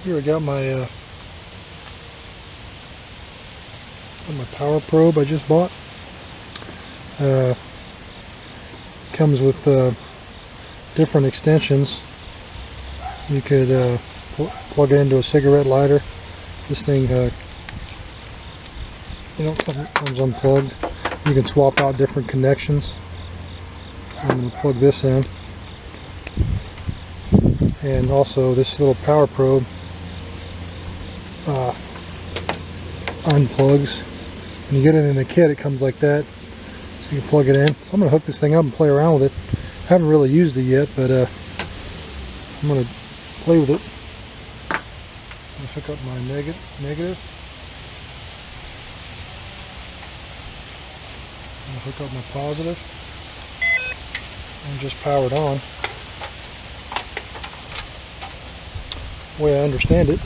Here I got my power probe I just bought. Comes with different extensions. You could plug it into a cigarette lighter. This thing comes unplugged. You can swap out different connections. I'm going to plug this in, and also this little power probe unplugs. When you get it in the kit, it comes like that, so you can plug it in. So I'm going to hook this thing up and play around with it. I haven't really used it yet, but I'm going to play with it. I'm going to hook up my negative. I'm going to hook up my positive and just power it on. The way I understand it,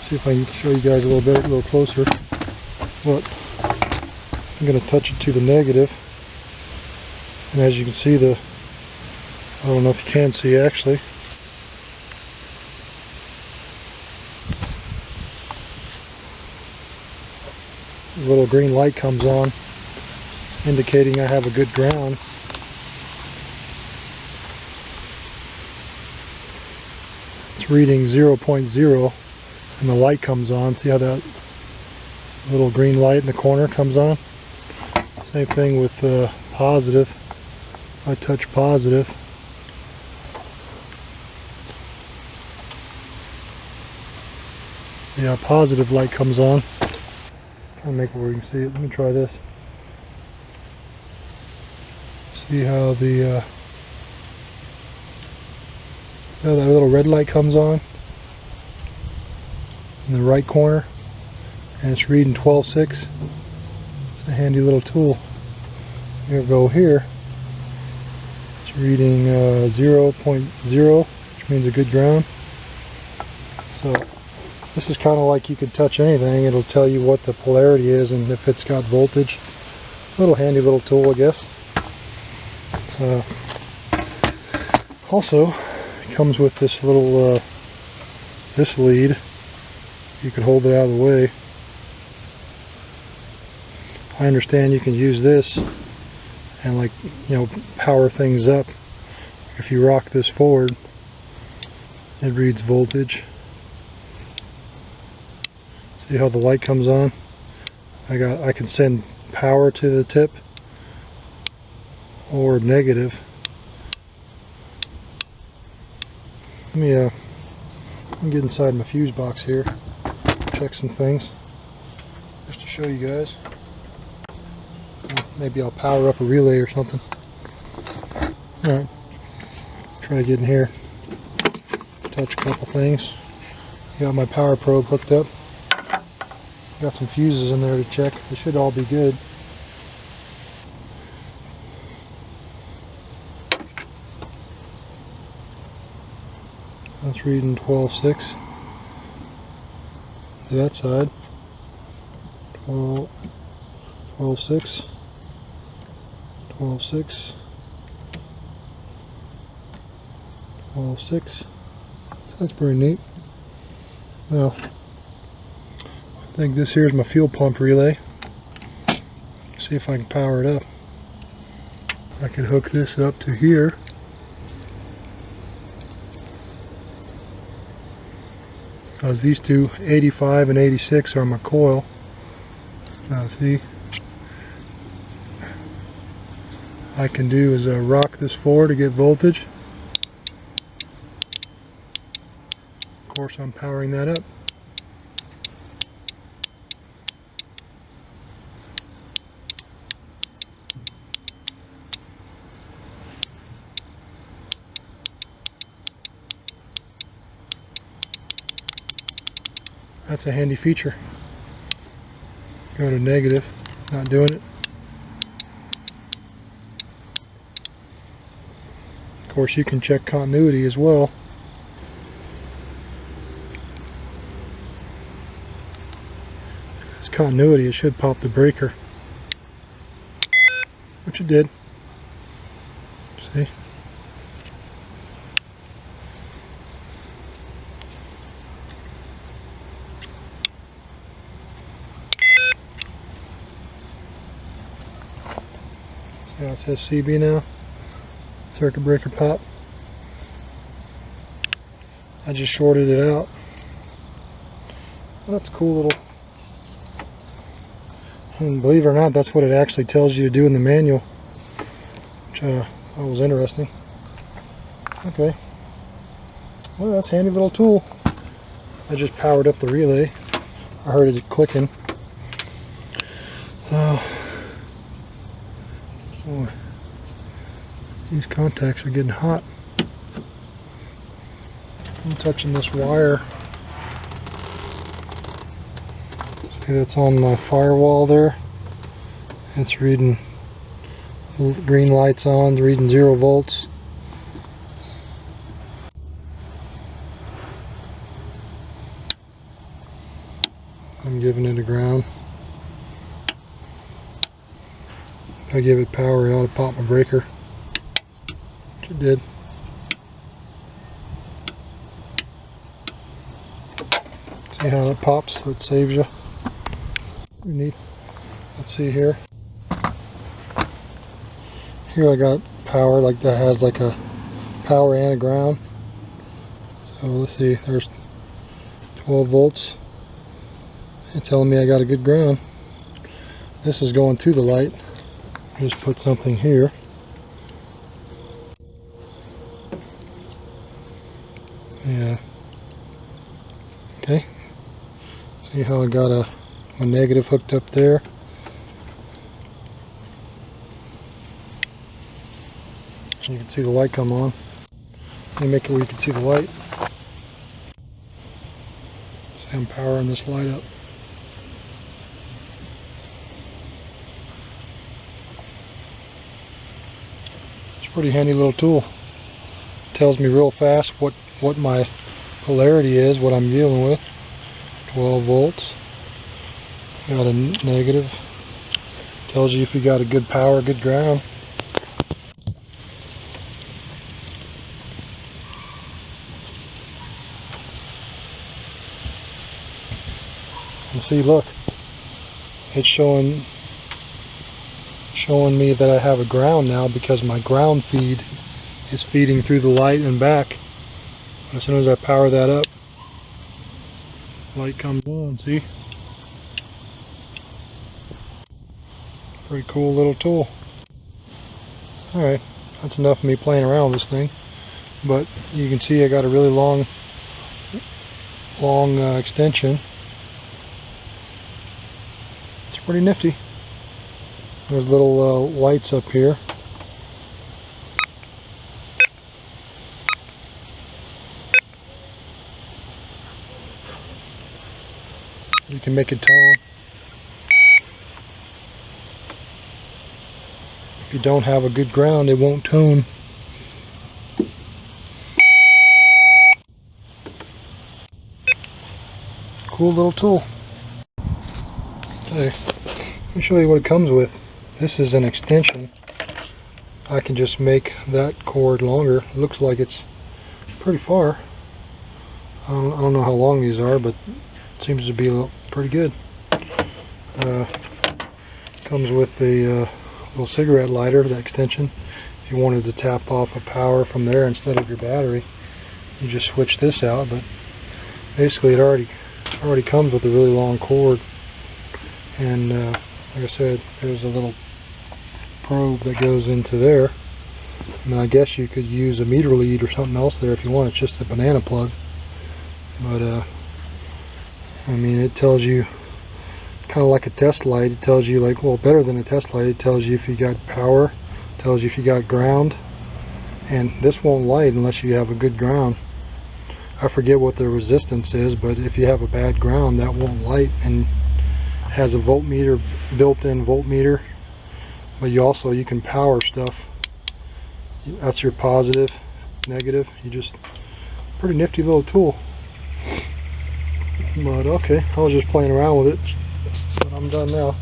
see if I can show you guys a little closer. But I'm going to touch it to the negative, and as you can see, I don't know if you can see actually, the little green light comes on, indicating I have a good ground. It's reading 0.0 and the light comes on. See how that little green light in the corner comes on? Same thing with positive. I touch positive. Yeah, positive light comes on. Trying to make it where you can see it. Let me try this. See how that little red light comes on in the right corner, and it's reading 12.6. It's a handy little tool. Here we go here. It's reading 0.0, which means a good ground. So this is kind of like you could touch anything. It'll tell you what the polarity is and if it's got voltage. Little handy little tool, I guess. Also, it comes with this little this lead. You can hold it out of the way. I understand you can use this and power things up. If you rock this forward, it reads voltage. See how the light comes on? I can send power to the tip or negative. Let me get inside my fuse box here, check some things just to show you guys. Maybe I'll power up a relay or something. Alright, try to get in here, touch a couple things. Got my power probe hooked up. Got some fuses in there to check. They should all be good. That's reading 12.6 to that side. 12.6, 12.6, 12.6. So that's pretty neat. Now, I think this here is my fuel pump relay. See if I can power it up. I can hook this up to here. Because these two, 85 and 86, are my coil. Now see, I can do is rock this forward to get voltage. Of course, I'm powering that up. That's a handy feature. Go to negative, not doing it. Of course, you can check continuity as well. If it's continuity, it should pop the breaker, which it did. See? Yeah, it says CB now. Circuit breaker pop. I just shorted it out. Well, that's a cool little. And believe it or not, that's what it actually tells you to do in the manual, which I thought was interesting. Okay. Well, that's a handy little tool. I just powered up the relay. I heard it clicking. Oh, these contacts are getting hot. I'm touching this wire. See, that's on my firewall there. It's reading green lights on, reading 0 volts. I'm giving it a ground. If I give it power, it ought to pop my breaker, which it did. See how that pops? That saves you. Pretty neat. Let's see here. Here I got power, like that has like a power and a ground. So let's see, there's 12 volts. It's telling me I got a good ground. This is going to the light. Just put something here. Yeah. Okay. See how I got a negative hooked up there. You can see the light come on. Let me make it where you can see the light. See, I'm powering this light up. It's a pretty handy little tool. Tells me real fast what my polarity is, what I'm dealing with. 12 volts. Got a negative. Tells you if you got a good power, good ground. And see, look, it's showing me that I have a ground now because my ground feed is feeding through the light and back. As soon as I power that up, light comes on. See? Pretty cool little tool. Alright, that's enough of me playing around with this thing. But you can see I got a really long extension. It's pretty nifty. There's little lights up here. You can make it tone. If you don't have a good ground, it won't tune. Cool little tool. Okay, let me show you what it comes with. This is an extension. I can just make that cord longer. It looks like it's pretty far. I don't know how long these are, but it seems to be pretty good. Comes with a little cigarette lighter, the extension. If you wanted to tap off a power from there instead of your battery, you just switch this out. But basically, it already comes with a really long cord. And like I said, there's a little probe that goes into there. And I guess you could use a meter lead or something else there if you want. It's just a banana plug. But I mean, it tells you, kind of like a test light. It tells you, like, well, better than a test light. It tells you if you got power, tells you if you got ground. And this won't light unless you have a good ground. I forget what the resistance is, but if you have a bad ground, that won't light. And has a voltmeter, built-in voltmeter, but you can power stuff. That's your positive, negative. You just, pretty nifty little tool. But okay, I was just playing around with it, but I'm done now.